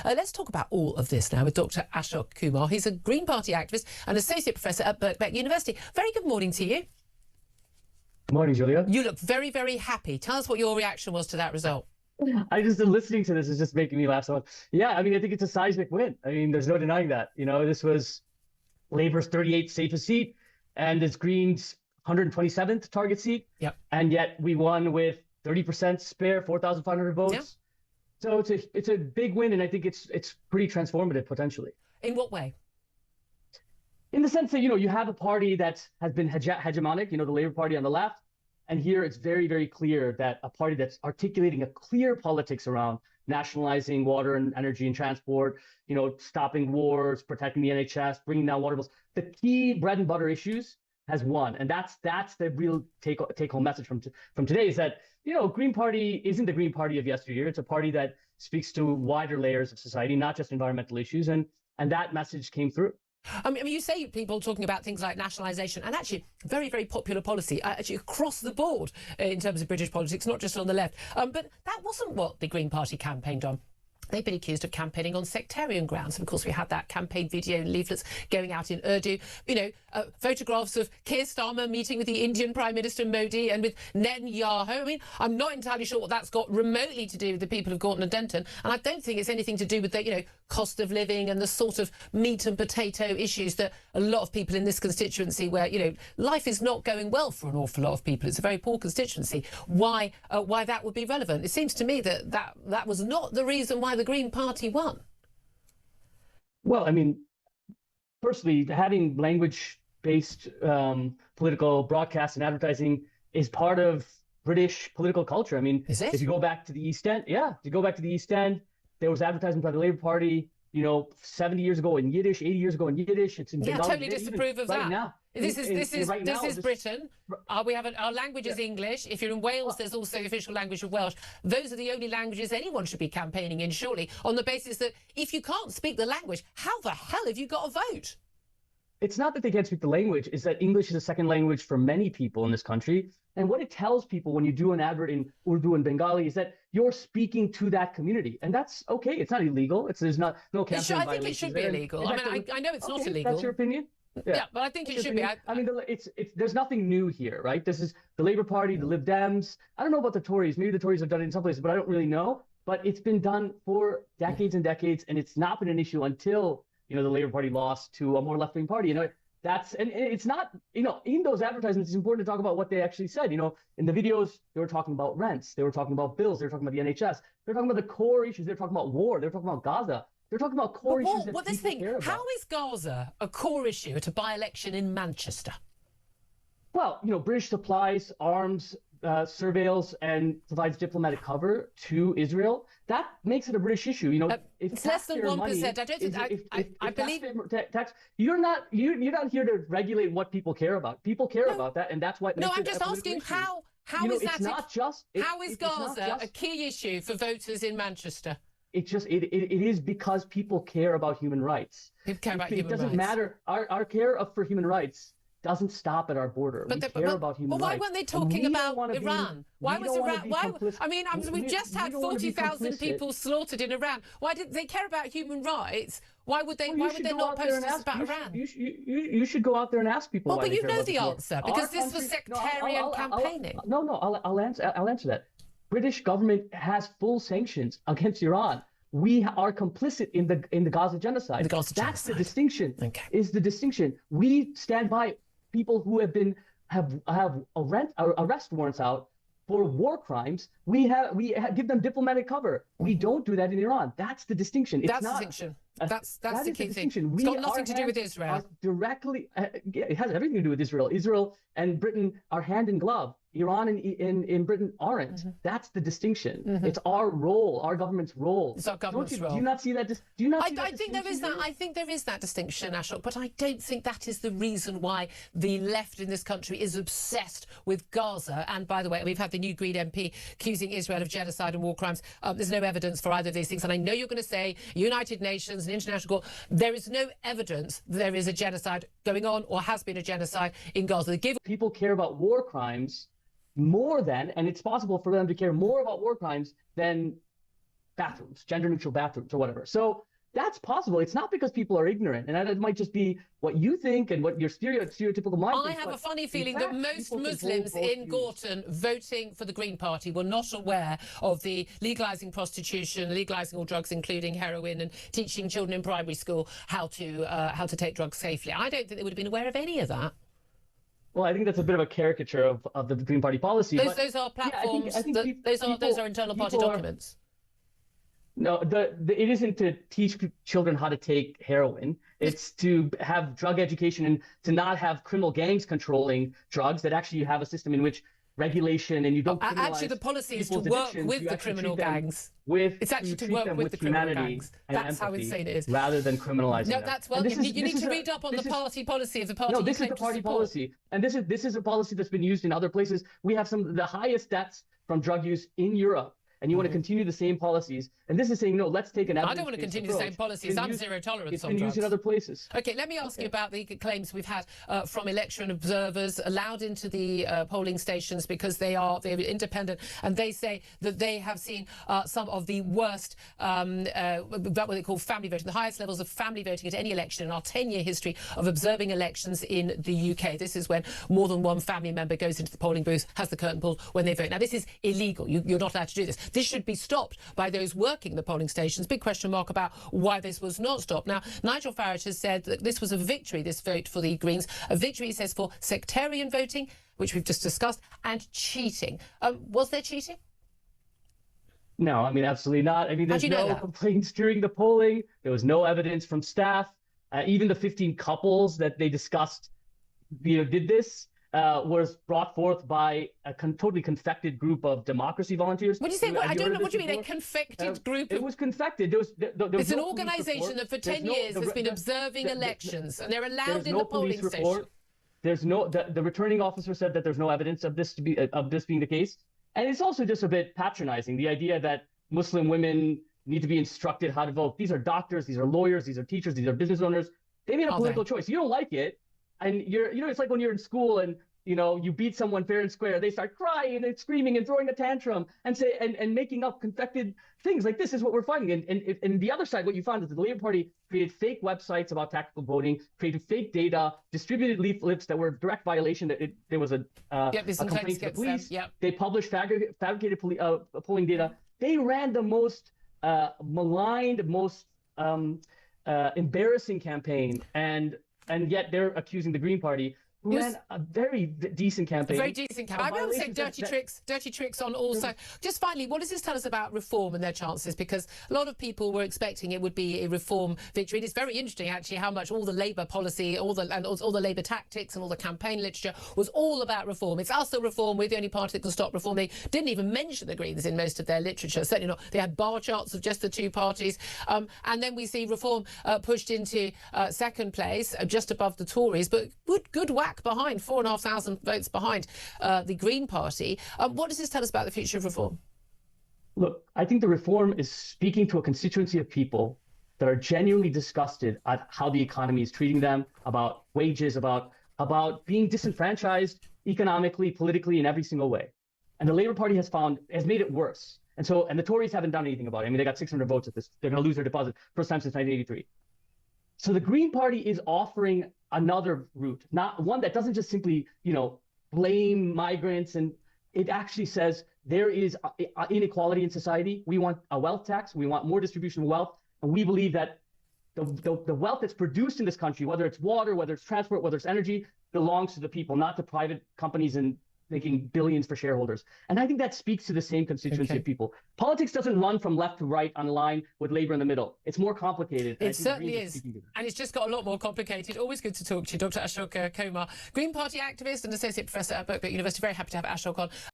Let's talk about all of this now with Dr. Ashok Kumar. He's a Green Party activist and Associate Professor at Birkbeck University. Very good morning to you. Good morning, Julia. You look very, very happy. Tell us what your reaction was to that result. I just listening to this is just making me laugh so much. Yeah, I mean, I think it's a seismic win. I mean, there's no denying that. You know, this was Labour's 38th safest seat, and it's Green's 127th target seat. Yep. And yet we won with 30% spare, 4,500 votes. Yep. So it's a big win, and I think it's pretty transformative potentially. In what way? In the sense that, you know, you have a party that has been hegemonic, you know, the Labour Party on the left. And here it's very, very clear that a party that's articulating a clear politics around nationalizing water and energy and transport, you know, stopping wars, protecting the NHS, bringing down water bills, the key bread and butter issues has won. And that's the real take-home message from today is that, you know, Green Party isn't the Green Party of yesteryear. It's a party that speaks to wider layers of society, not just environmental issues. And that message came through. I mean, you say people talking about things like nationalisation, and actually very, very popular policy, actually across the board in terms of British politics, not just on the left. But that wasn't what the Green Party campaigned on. They've been accused of campaigning on sectarian grounds. And of course, we had that campaign video and leaflets going out in Urdu. You know, photographs of Keir Starmer meeting with the Indian Prime Minister Modi and with Netanyahu. I mean, I'm not entirely sure what that's got remotely to do with the people of Gorton and Denton. And I don't think it's anything to do with the, you know, cost of living and the sort of meat and potato issues that a lot of people in this constituency where, you know, life is not going well for an awful lot of people. It's a very poor constituency. Why that would be relevant? It seems to me that was not the reason why the Green Party won. Well, I mean, firstly, having language-based political broadcast and advertising is part of British political culture. I mean, if you go back to the East End, there was advertising by the Labour Party, you know, 70 years ago in Yiddish, 80 years ago in Yiddish. It's in Bengali. Totally disapprove of that. Now. This is Britain. Our language is English. If you're in Wales, there's also the official language of Welsh. Those are the only languages anyone should be campaigning in, surely, on the basis that if you can't speak the language, how the hell have you got a vote? It's not that they can't speak the language, it's that English is a second language for many people in this country. And what it tells people when you do an advert in Urdu and Bengali is that you're speaking to that community. And that's okay. It's not illegal. There's no campaign I think it should be illegal. I mean, I know it's not illegal. That's your opinion? Yeah, but I think it should be. I mean, there's nothing new here, right? This is the Labour Party, the Lib Dems. I don't know about the Tories. Maybe the Tories have done it in some places, but I don't really know. But it's been done for decades and decades, and it's not been an issue until, you know, the Labour Party lost to a more left-wing party. You know, and it's not, you know, in those advertisements, it's important to talk about what they actually said. You know, in the videos, they were talking about rents, they were talking about bills, they were talking about the NHS, they're talking about the core issues, they're talking about war, they're talking about Gaza. They're talking about core issues that people care about. How is Gaza a core issue at a by-election in Manchester? Well, you know, British supplies arms, surveils, and provides diplomatic cover to Israel. That makes it a British issue. You know, it's less than 1%. I don't think. I believe tax. You're not here to regulate what people care about. People care about that, and that's what. No, I'm just asking how is that? It's not just. How is Gaza a key issue for voters in Manchester? It is because people care about human rights. People care about human rights. It doesn't matter. Our care for human rights doesn't stop at our border. We care about human rights. Why weren't they talking about Iran? Why was Iran? I mean, we've just had 40,000 people slaughtered in Iran. Why did they care about human rights? Why would they? Why would they not post this about Iran? You should go out there and ask people. Well, but you know the answer because this was sectarian campaigning. I'll answer that. British government has full sanctions against Iran. We are complicit in the Gaza genocide. That's the distinction. Okay. Is the distinction. We stand by people who have arrest warrants out for war crimes. We give them diplomatic cover. We don't do that in Iran. That's the distinction. That's the distinction. That's the key thing. It's got nothing to do with Israel. It has everything to do with Israel. Israel and Britain are hand in glove. Iran and Britain aren't. Mm-hmm. That's the distinction. Mm-hmm. It's our role, our government's role. It's our government's role. Do you not see that? I think there is that. I think there is that distinction, Ashok, but I don't think that is the reason why the left in this country is obsessed with Gaza. And by the way, we've had the new Green MP accusing Israel of genocide and war crimes. There's no evidence for either of these things. And I know you're going to say United Nations and international court. There is no evidence that there is a genocide going on or has been a genocide in Gaza. People care about war crimes more than, and it's possible for them to care more about war crimes than bathrooms, gender-neutral bathrooms or whatever. So that's possible. It's not because people are ignorant, and it might just be what you think and what your stereotypical mind I thinks. have a funny feeling fact, that most people can Muslims hold both in views. Gorton voting for the Green Party were not aware of the legalising prostitution, legalising all drugs, including heroin, and teaching children in primary school how to take drugs safely. I don't think they would have been aware of any of that. Well, I think that's a bit of a caricature of the Green Party policy. Those are platforms. Yeah, those are internal party documents. No, it isn't to teach children how to take heroin. It's to have drug education and to not have criminal gangs controlling drugs. That actually you have a system in which regulation and you don't criminalize actually the policy is to people's work addictions. with You the actually criminal treat them gangs. It's actually to treat work them with the criminal humanity gangs. and That's how empathy insane it is. rather than criminalizing No, them. that's well. You need to read up on the party policy of the party. No, this is the party policy, and this is a policy that's been used in other places. We have some of the highest deaths from drug use in Europe. And you want to continue the same policies. And this is saying, no, let's take an evidence-based I don't want to continue the same policies. I'm zero tolerance it's on been drugs. used in other places. Okay, let me ask you about the claims we've had from election observers allowed into the polling stations because they're independent, and they say that they have seen some of the worst, what they call family voting, the highest levels of family voting at any election in our 10-year history of observing elections in the UK. This is when more than one family member goes into the polling booth, has the curtain pulled when they vote. Now, this is illegal. You're not allowed to do this. This should be stopped by those working the polling stations. Big question mark about why this was not stopped. Now, Nigel Farage has said that this was a victory, this vote for the Greens. A victory, he says, for sectarian voting, which we've just discussed, and cheating. Was there cheating? No, I mean, absolutely not. I mean, there's no complaints during the polling. There was no evidence from staff. Even the 15 couples that they discussed, did this. Was brought forth by a totally confected group of democracy volunteers. What do you say? I don't know. What do you mean, a confected group? It was confected. It's an organisation that for 10 years has been observing elections, and they're allowed in the polling station. There's no. The returning officer said that there's no evidence of this being the case, and it's also just a bit patronizing. The idea that Muslim women need to be instructed how to vote. These are doctors. These are lawyers. These are teachers. These are business owners. They made a political choice. You don't like it. And it's like when you're in school and, you beat someone fair and square, they start crying and screaming and throwing a tantrum and making up confected things like this is what we're finding. And the other side, what you found is that the Labour Party created fake websites about tactical voting, created fake data, distributed leaflets that were a direct violation. That there was a complaint to the police. They published fabricated polling data. They ran the most maligned, most embarrassing campaign, and yet they're accusing the Green Party, who ran a very decent campaign. Very decent campaign. I will say dirty tricks on all sides. Just finally, what does this tell us about reform and their chances? Because a lot of people were expecting it would be a reform victory. And it's very interesting, actually, how much all the Labour policy, all the Labour tactics and all the campaign literature was all about reform. It's us, the reform. We're the only party that can stop reform. They didn't even mention the Greens in most of their literature. Certainly not. They had bar charts of just the two parties. And then we see reform pushed into second place, just above the Tories, but good whack behind, 4,500 votes behind the Green Party. What does this tell us about the future of reform? Look, I think the reform is speaking to a constituency of people that are genuinely disgusted at how the economy is treating them, about wages, about being disenfranchised economically, politically, in every single way. And the Labour Party has made it worse. And the Tories haven't done anything about it. I mean, they got 600 votes at this. They're going to lose their deposit first time since 1983. So the Green Party is offering another route, not one that doesn't just simply, blame migrants, and it actually says there is inequality in society. We want a wealth tax. We want more distribution of wealth, and we believe that the wealth that's produced in this country, whether it's water, whether it's transport, whether it's energy, belongs to the people, not to private companies and making billions for shareholders. And I think that speaks to the same constituency of people. Politics doesn't run from left to right on a line with Labour in the middle. It's more complicated. It certainly is. And it's just got a lot more complicated. Always good to talk to you, Dr. Ashok Kumar, Green Party activist and Associate Professor at Birkbeck University. Very happy to have Ashok on.